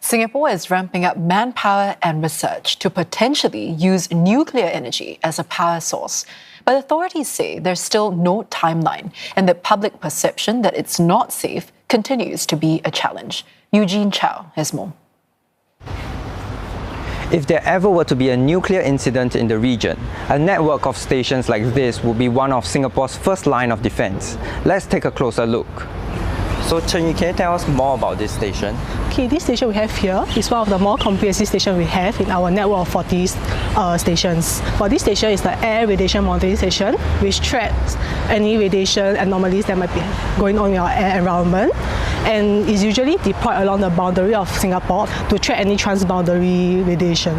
Singapore is ramping up manpower and research to potentially use nuclear energy as a power source. But authorities say there's still no timeline and that public perception that it's not safe continues to be a challenge. Eugene Chow has more. If there ever were to be a nuclear incident in the region, a network of stations like this would be one of Singapore's first line of defense. Let's take a closer look. So Chen Yu, can you tell us more about this station? Okay, this station we have here is one of the more comprehensive stations we have in our network of 40 stations. For this station is the air radiation monitoring station, which tracks any radiation anomalies that might be going on in our air environment, and is usually deployed along the boundary of Singapore to track any transboundary radiation.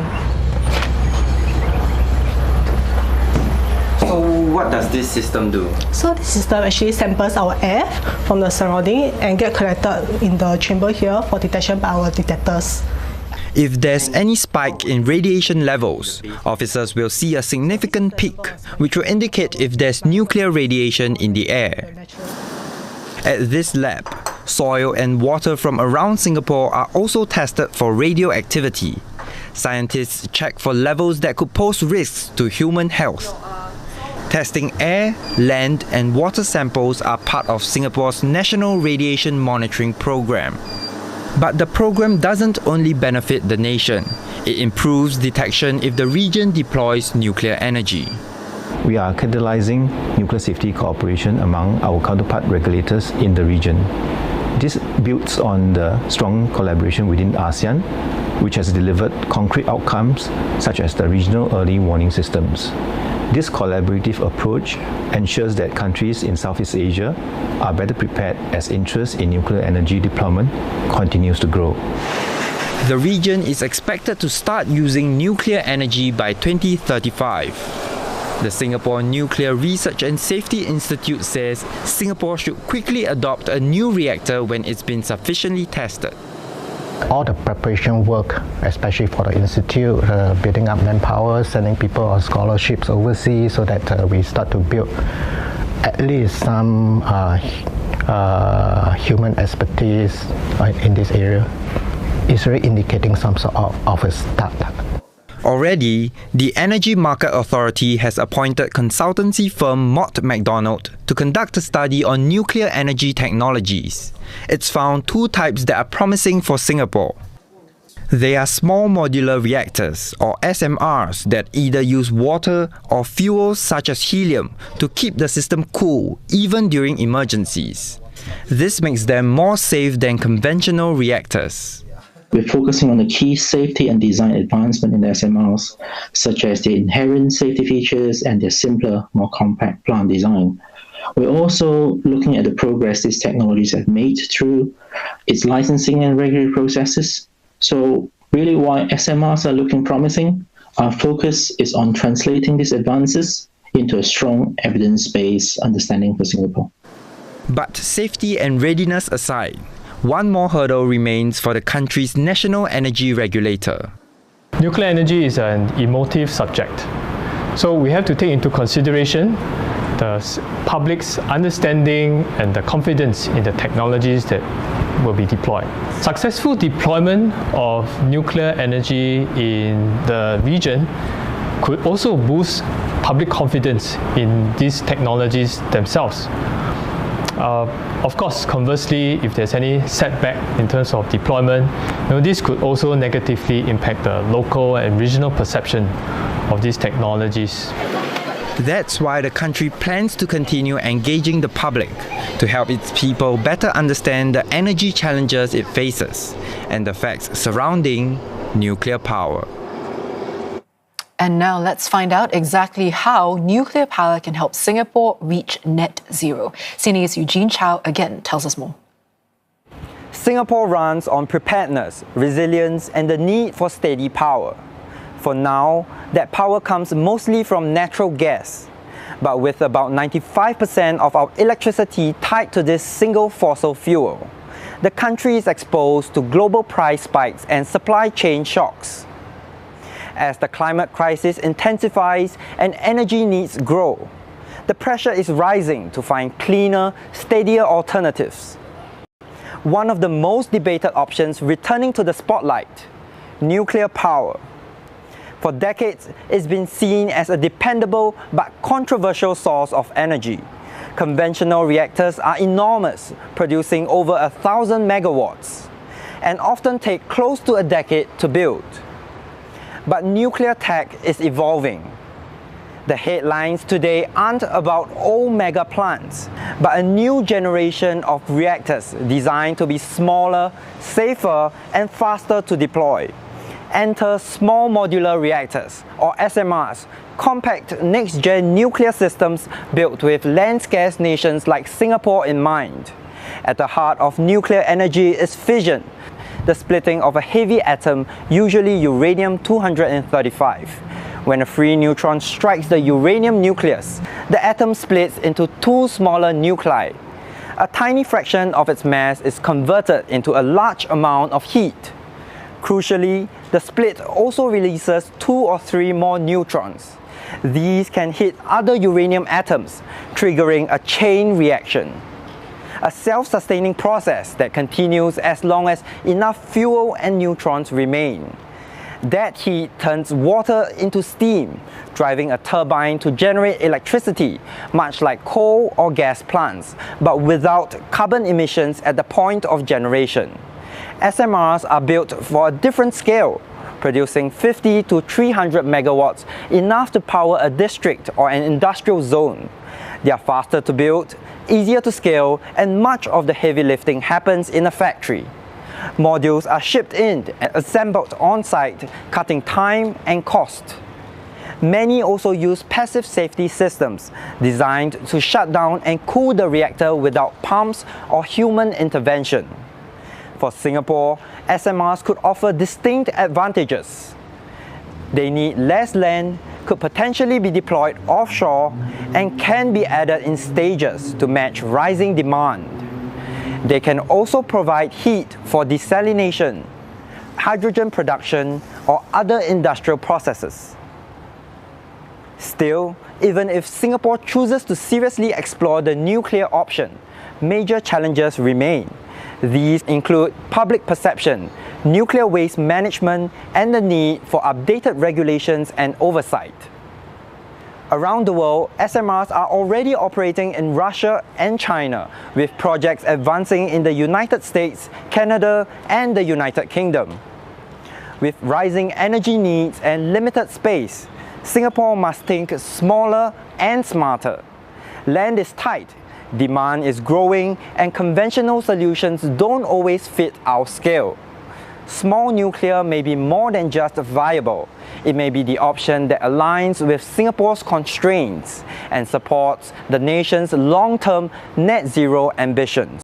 So what does this system do? So this system actually samples our air from the surrounding and get collected in the chamber here for detection by our detectors. If there's any spike in radiation levels, officers will see a significant peak, which will indicate if there's nuclear radiation in the air. At this lab, soil and water from around Singapore are also tested for radioactivity. Scientists check for levels that could pose risks to human health. Testing air, land and water samples are part of Singapore's National Radiation Monitoring Program. But the program doesn't only benefit the nation. It improves detection if the region deploys nuclear energy. We are catalyzing nuclear safety cooperation among our counterpart regulators in the region. This builds on the strong collaboration within ASEAN, which has delivered concrete outcomes such as the regional early warning systems. This collaborative approach ensures that countries in Southeast Asia are better prepared as interest in nuclear energy deployment continues to grow. The region is expected to start using nuclear energy by 2035. The Singapore Nuclear Research and Safety Institute says Singapore should quickly adopt a new reactor when it's been sufficiently tested. All the preparation work, especially for the institute, building up manpower, sending people on scholarships overseas so that we start to build at least some human expertise in this area, is really indicating some sort of a start. Already, the Energy Market Authority has appointed consultancy firm Mott MacDonald to conduct a study on nuclear energy technologies. It's found two types that are promising for Singapore. They are small modular reactors, or SMRs, that either use water or fuels such as helium to keep the system cool even during emergencies. This makes them more safe than conventional reactors. We're focusing on the key safety and design advancement in the SMRs, such as the inherent safety features and their simpler, more compact plant design. We're also looking at the progress these technologies have made through its licensing and regulatory processes. So really, why SMRs are looking promising, our focus is on translating these advances into a strong evidence-based understanding for Singapore. But safety and readiness aside, one more hurdle remains for the country's national energy regulator. Nuclear energy is an emotive subject, so we have to take into consideration the public's understanding and the confidence in the technologies that will be deployed. Successful deployment of nuclear energy in the region could also boost public confidence in these technologies themselves. Of course, conversely, if there's any setback in terms of deployment, this could also negatively impact the local and regional perception of these technologies. That's why the country plans to continue engaging the public to help its people better understand the energy challenges it faces and the facts surrounding nuclear power. And now let's find out exactly how nuclear power can help Singapore reach net zero. CNA's Eugene Chow again tells us more. Singapore runs on preparedness, resilience, and the need for steady power. For now, that power comes mostly from natural gas. But with about 95% of our electricity tied to this single fossil fuel, the country is exposed to global price spikes and supply chain shocks. As the climate crisis intensifies and energy needs grow, the pressure is rising to find cleaner, steadier alternatives. one of the most debated options returning to the spotlight: nuclear power. For decades, it's been seen as a dependable but controversial source of energy. Conventional reactors are enormous, producing over 1,000 megawatts, and often take close to a decade to build. But nuclear tech is evolving. The headlines today aren't about old mega plants, but a new generation of reactors designed to be smaller, safer, and faster to deploy. Enter small modular reactors, or SMRs, compact next-gen nuclear systems built with land-scarce nations like Singapore in mind. At the heart of nuclear energy is fission, the splitting of a heavy atom, usually uranium-235. When a free neutron strikes the uranium nucleus, the atom splits into two smaller nuclei. A tiny fraction of its mass is converted into a large amount of heat. Crucially, the split also releases 2 or 3 more neutrons. These can hit other uranium atoms, triggering a chain reaction. A self-sustaining process that continues as long as enough fuel and neutrons remain. That heat turns water into steam, driving a turbine to generate electricity, much like coal or gas plants, but without carbon emissions at the point of generation. SMRs are built for a different scale, producing 50 to 300 megawatts, enough to power a district or an industrial zone. They are faster to build, easier to scale, and much of the heavy lifting happens in a factory. Modules are shipped in and assembled on-site, cutting time and cost. Many also use passive safety systems designed to shut down and cool the reactor without pumps or human intervention. For Singapore, SMRs could offer distinct advantages. They need less land, could potentially be deployed offshore, and can be added in stages to match rising demand. They can also provide heat for desalination, hydrogen production, or other industrial processes. Still, even if Singapore chooses to seriously explore the nuclear option, major challenges remain. These include public perception, nuclear waste management, and the need for updated regulations and oversight. Around the world, SMRs are already operating in Russia and China, with projects advancing in the United States, Canada, and the United Kingdom. With rising energy needs and limited space, Singapore must think smaller and smarter. Land is tight, demand is growing, and conventional solutions don't always fit our scale. Small nuclear may be more than just viable. It may be the option that aligns with Singapore's constraints and supports the nation's long-term net zero ambitions.